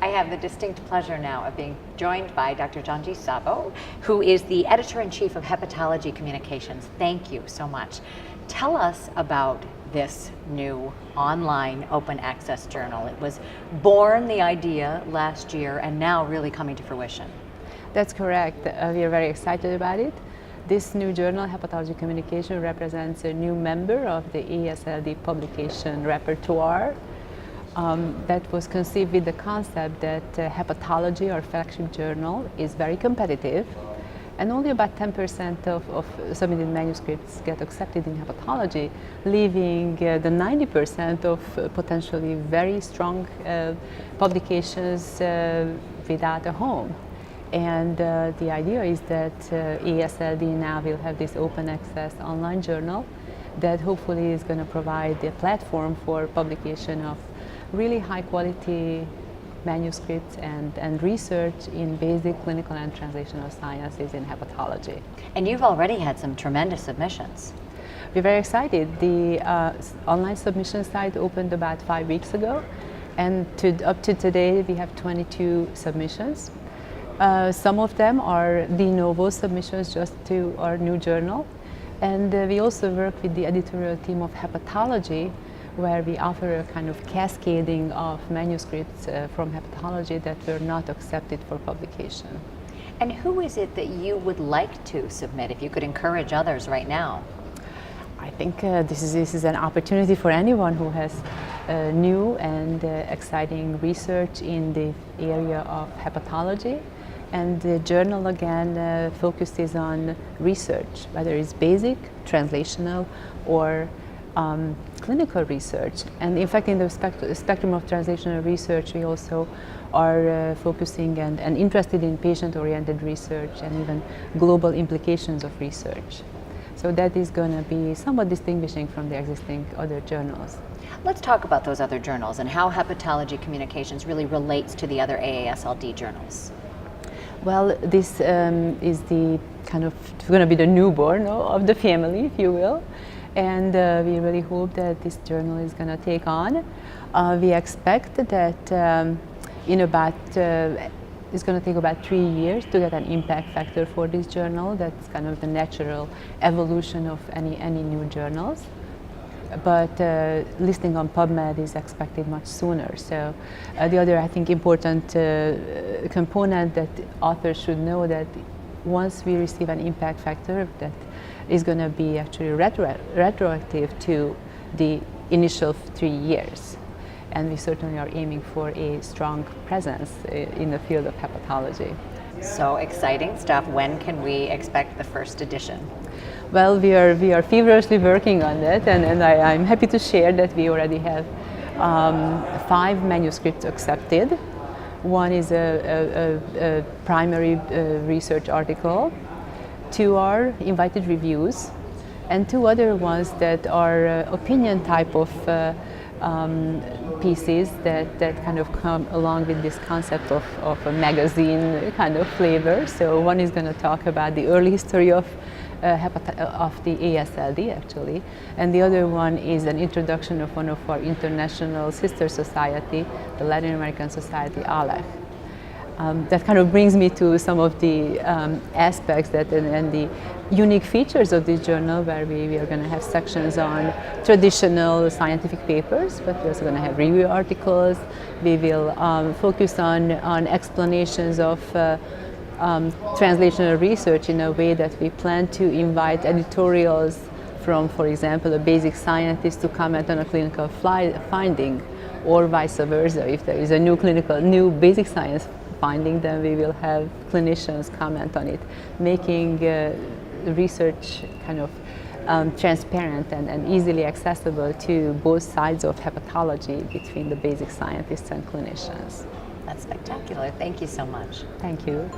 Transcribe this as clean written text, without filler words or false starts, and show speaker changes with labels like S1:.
S1: I have the distinct pleasure now of being joined by Dr. Gyongyi Szabo, who is the Editor-in-Chief of Hepatology Communications. Thank you so much. Tell us about this new online open access journal. It was born, the idea, last year, and now really coming to fruition.
S2: That's correct. We are very excited about it. This new journal, Hepatology Communications, represents a new member of the AASLD publication repertoire that was conceived with the concept that hepatology, our flagship journal, is very competitive, and only about 10% of submitted manuscripts get accepted in hepatology, leaving the 90% of potentially very strong publications without a home. And the idea is that AASLD now will have this open access online journal that hopefully is going to provide a platform for publication of really high quality manuscripts and research in basic clinical and translational sciences in hepatology.
S1: And you've already had some tremendous submissions.
S2: We're very excited. The online submission site opened about 5 weeks ago, and up to today we have 22 submissions. Some of them are de novo submissions just to our new journal, and we also work with the editorial team of Hepatology, where we offer a kind of cascading of manuscripts from hepatology that were not accepted for publication.
S1: And who is it that you would like to submit, if you could encourage others right now?
S2: I think this is an opportunity for anyone who has new and exciting research in the area of hepatology. And the journal again focuses on research, whether it's basic, translational, or clinical research. And in fact, in the spectrum of translational research, we also are focusing and interested in patient-oriented research and even global implications of research. So that is going to be somewhat distinguishing from the existing other journals.
S1: Let's talk about those other journals and how Hepatology Communications really relates to the other AASLD journals.
S2: Well, this is the kind of going to be the newborn of the family, if you will. And we really hope that this journal is going to take on. We expect that it's going to take about 3 years to get an impact factor for this journal. That's kind of the natural evolution of any new journals. But listing on PubMed is expected much sooner. So the other, I think, important component that authors should know that once we receive an impact factor, that is going to be actually retroactive to the initial 3 years. And we certainly are aiming for a strong presence in the field of hepatology.
S1: So exciting stuff. When can we expect the first edition?
S2: Well, we are feverishly working on that, and I'm happy to share that we already have 5 manuscripts accepted. One is a primary research article, 2 are invited reviews, and 2 other ones that are opinion type of pieces that kind of come along with this concept of a magazine kind of flavor. So one is going to talk about the early history of the AASLD actually, and the other one is an introduction of one of our international sister society, the Latin American Society, ALEC. That kind of brings me to some of the aspects and the unique features of this journal, where we are going to have sections on traditional scientific papers, but we're also going to have review articles. We will focus on explanations of translational research in a way that we plan to invite editorials from, for example, a basic scientist to comment on a clinical finding, or vice versa. If there is a new basic science finding, then we will have clinicians comment on it, making research kind of transparent and easily accessible to both sides of hepatology, between the basic scientists and clinicians.
S1: That's spectacular. Thank you so much.
S2: Thank you.